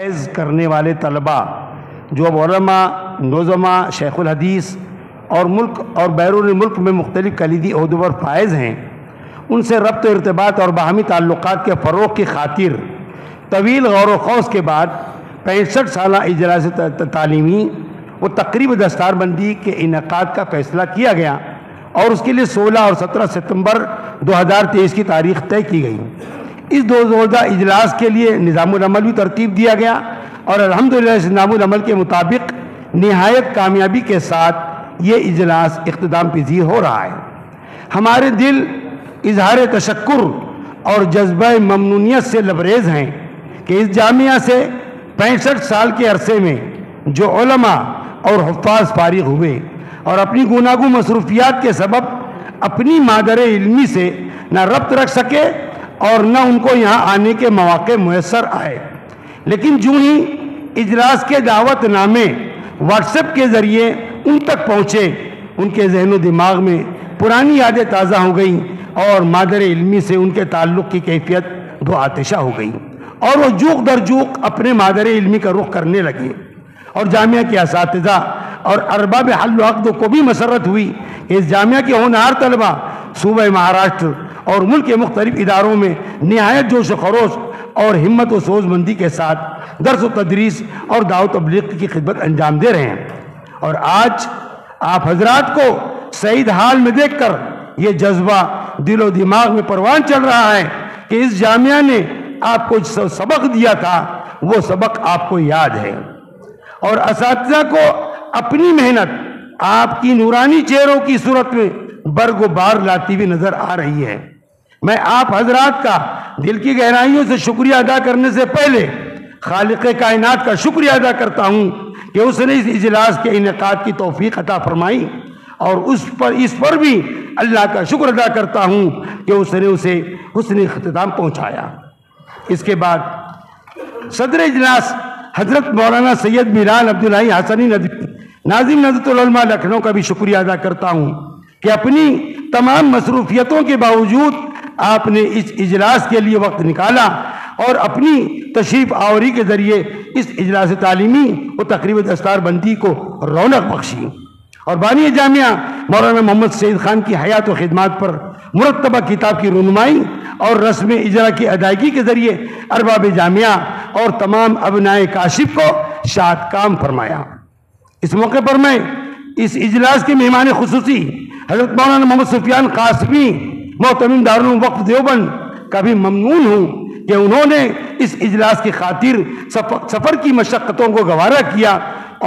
فیض کرنے والے طلباء جو اب علماء، نظماء، شیخ الحدیث اور ملک اور بیرون ملک میں مختلف کلیدی عہدوں پر فائز ہیں، ان سے ربط و ارتباط اور باہمی تعلقات کے فروغ کی خاطر طویل غور و خوض کے بعد 65 سالہ اجلاس تعلیمی و تقریب دستار بندی کے انعقاد کا فیصلہ کیا گیا اور اس کے لیے 16 اور 17 ستمبر 2023 کی تاریخ طے کی گئی۔ اس دو روزہ اجلاس کے لیے نظام العمل بھی ترتیب دیا گیا اور الحمدللہ اس نظام العمل کے مطابق نہایت کامیابی کے ساتھ یہ اجلاس اختتام پذیر ہو رہا ہے۔ ہمارے دل اظہار تشکر اور جذبہ ممنونیت سے لبریز ہیں کہ اس جامعہ سے 65 سال کے عرصے میں جو علماء اور حفاظ فارغ ہوئے اور اپنی گوناگوں مصروفیات کے سبب اپنی مادر علمی سے نہ ربط رکھ سکے اور نہ ان کو یہاں آنے کے مواقع میسر آئے، لیکن جو ہی اجلاس کے دعوت نامے واٹس ایپ کے ذریعے ان تک پہنچے، ان کے ذہن و دماغ میں پرانی یادیں تازہ ہو گئیں اور مادر علمی سے ان کے تعلق کی کیفیت دو آتشہ ہو گئی اور وہ جوق در جوق اپنے مادر علمی کا رخ کرنے لگے، اور جامعہ کے اساتذہ اور ارباب حل و عقد کو بھی مسرت ہوئی کہ اس جامعہ کے ہونہار طلبہ صوبہ مہاراشٹر اور ملک کے مختلف اداروں میں نہایت جوش و خروش اور ہمت و سوز مندی کے ساتھ درس و تدریس اور دعوت تبلیغ کی خدمت انجام دے رہے ہیں، اور آج آپ حضرات کو سعید حال میں دیکھ کر یہ جذبہ دل و دماغ میں پروان چل رہا ہے کہ اس جامعہ نے آپ کو جو سبق دیا تھا وہ سبق آپ کو یاد ہے، اور اساتذہ کو اپنی محنت آپ کی نورانی چہروں کی صورت میں برگ و بار لاتی ہوئی نظر آ رہی ہے۔ میں آپ حضرات کا دل کی گہرائیوں سے شکریہ ادا کرنے سے پہلے خالق کائنات کا شکریہ ادا کرتا ہوں کہ اس نے اس اجلاس کے انعقاد کی توفیق عطا فرمائی، اور اس پر بھی اللہ کا شکر ادا کرتا ہوں کہ اس نے اسے حسن اختتام پہنچایا۔ اس کے بعد صدر اجلاس حضرت مولانا سید میران عبداللہ حسنی ناظم نہضت العلماء لکھنؤ کا بھی شکریہ ادا کرتا ہوں کہ اپنی تمام مصروفیتوں کے باوجود آپ نے اس اجلاس کے لیے وقت نکالا اور اپنی تشریف آوری کے ذریعے اس اجلاس تعلیمی و تقریب دستار بندی کو رونق بخشی، اور بانی جامعہ مولانا محمد سعید خان کی حیات و خدمات پر مرتبہ کتاب کی رونمائی اور رسم اجرا کی ادائیگی کے ذریعے ارباب جامعہ اور تمام ابنائے کاشف کو شاد کام فرمایا۔ اس موقع پر میں اس اجلاس کے مہمان خصوصی حضرت مولانا محمد سفیان قاسمی محتمم دارالعلوم وقف دیوبند کا بھی ممنون ہوں کہ انہوں نے اس اجلاس کی خاطر سفر کی مشقتوں کو گوارا کیا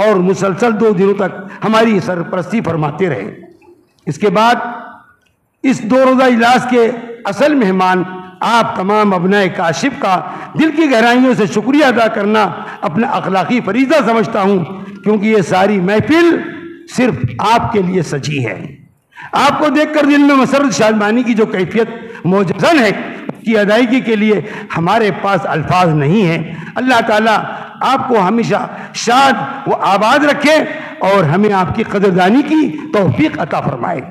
اور مسلسل 2 دنوں تک ہماری سرپرستی فرماتے رہے۔ اس کے بعد اس 2 روزہ اجلاس کے اصل مہمان آپ تمام ابنائے کاشف کا دل کی گہرائیوں سے شکریہ ادا کرنا اپنا اخلاقی فریضہ سمجھتا ہوں، کیونکہ یہ ساری محفل صرف آپ کے لیے سجی ہے۔ آپ کو دیکھ کر دل میں مسرت شادمانی کی جو کیفیت موجزن ہے اس کی ادائیگی کے لیے ہمارے پاس الفاظ نہیں ہیں۔ اللہ تعالیٰ آپ کو ہمیشہ شاد و آباد رکھے اور ہمیں آپ کی قدردانی کی توفیق عطا فرمائے۔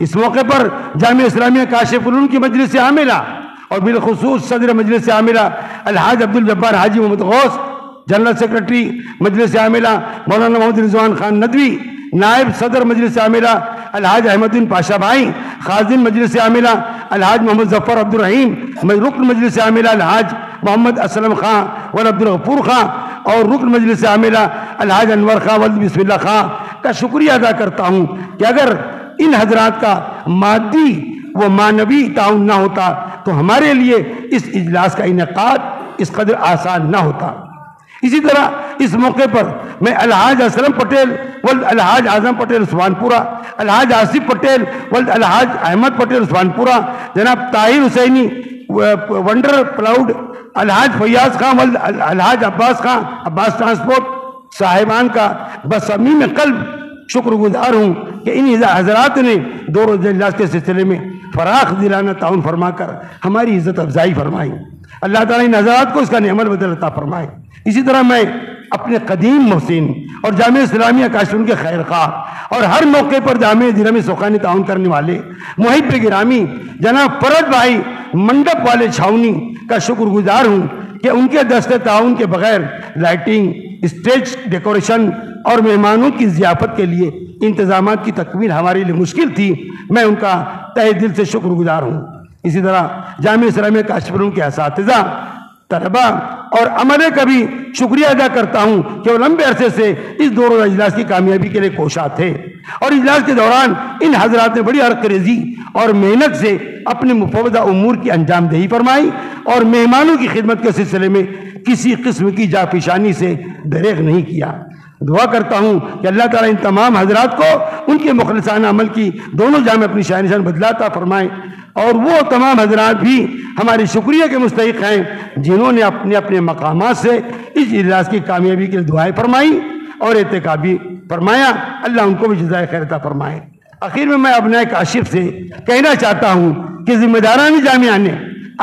اس موقع پر جامعہ اسلامیہ کاشف العلوم کی مجلس عاملہ اور بالخصوص صدر مجلس عاملہ الحاج عبدالجبار حاجی محمد غوث، جنرل سیکرٹری مجلس عاملہ مولانا محمد رضوان خان ندوی، نائب صدر مجلس عاملہ الحاج احمد بن پاشا بھائی، خازن مجلس عاملہ الحاج محمد ظفر عبد الرحیم، رکن مجلس عاملہ الحاج محمد اسلم خان ول عبد الغفور خان، اور رکن مجلس عاملہ الحاج انور خان ولد بسم اللہ خان کا شکریہ ادا کرتا ہوں کہ اگر ان حضرات کا مادی و معنوی تعاون نہ ہوتا تو ہمارے لیے اس اجلاس کا انعقاد اس قدر آسان نہ ہوتا۔ اسی طرح اس موقع پر میں الحاج اسلم پٹیل ولد الحاج اعظم پٹیل عثمان پورہ، الحاج آصف پٹیل ولد الحاج احمد پٹیل عثمان پورہ، جناب طاہر حسینی ونڈر پلاؤڈ، الحاج فیاض خان ولد الحاج عباس خان عباس ٹرانسپورٹ صاحبان کا بصمیم قلب شکر گزار ہوں کہ ان حضرات نے 2 روزہ اجلاس کے سلسلے میں فراخ دلانہ تعاون فرما کر ہماری عزت افزائی فرمائی۔ اللہ تعالیٰ ان حضرات کو اس کا نعمت بدل عطا فرمائے۔ اسی طرح میں اپنے قدیم محسن اور جامعہ اسلامیہ کاشف کے خیر خواہ اور ہر موقع پر جامعہ دینہ میں سوخانی تعاون کرنے والے محب گرامی جناب فرد بھائی منڈپ والے چھاونی کا شکر گزار ہوں کہ ان کے دست تعاون کے بغیر لائٹنگ، اسٹیج ڈیکوریشن اور مہمانوں کی ضیافت کے لیے انتظامات کی تکمیل ہمارے لیے مشکل تھی۔ میں ان کا تہہ دل سے شکر گزار ہوں۔ اسی طرح جامعہ اسلامیہ کاشف علوم کے اساتذہ، طلباء اور عملے کا بھی شکریہ ادا کرتا ہوں کہ وہ لمبے عرصے سے اس دو روزہ اجلاس کی کامیابی کے لیے کوشاں تھے، اور اجلاس کے دوران ان حضرات نے بڑی حرکت ریزی اور محنت سے اپنے مفوضہ امور کی انجام دہی فرمائی اور مہمانوں کی خدمت کے سلسلے میں کسی قسم کی جاپیشانی سے دریغ نہیں کیا۔ دعا کرتا ہوں کہ اللہ تعالیٰ ان تمام حضرات کو ان کے مخلصانہ عمل کی دونوں جامع اپنی شان نشان بدلاتا فرمائے، اور وہ تمام حضرات بھی ہماری شکریہ کے مستحق ہیں جنہوں نے اپنے اپنے مقامات سے اس اجلاس کی کامیابی کے لیے دعائیں فرمائی اور اعتکاف بھی فرمایا۔ اللہ ان کو بھی جزائے خیر عطا فرمائے۔ آخر میں ابنائے کاشف سے کہنا چاہتا ہوں کہ ذمہ داران جامعہ نے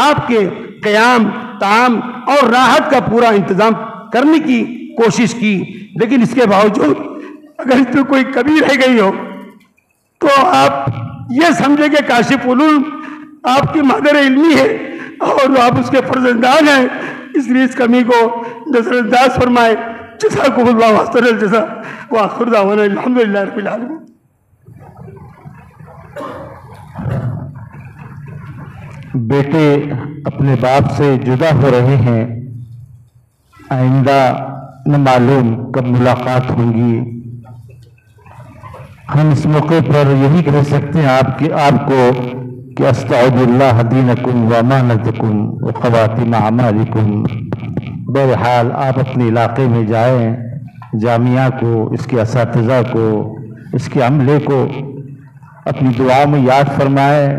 آپ کے قیام، طعام اور راحت کا پورا انتظام کرنے کی کوشش کی، لیکن اس کے باوجود اگر اس میں کوئی کمی رہ گئی ہو تو آپ یہ سمجھیں کہ کاشف علوم آپ کی مادر علمی ہے اور آپ اس کے فرزندان ہیں، اس لیے اس کمی کو نظر انداز فرمائے۔ جزاکم اللہ واسطر الجزا وآخر دعوانا الحمدللہ رب العالمین۔ بیٹے اپنے باپ سے جدا ہو رہے ہیں، آئندہ نہ معلوم کب ملاقات ہوں گی۔ ہم اس موقع پر یہی کہہ سکتے ہیں آپ کو کہ استعود اللہ دینکم و امانتکم و خواتیم اعمالکم۔ بہرحال آپ اپنے علاقے میں جائیں، جامعہ کو، اس کے اساتذہ کو، اس کے عملے کو اپنی دعا میں یاد فرمائیں۔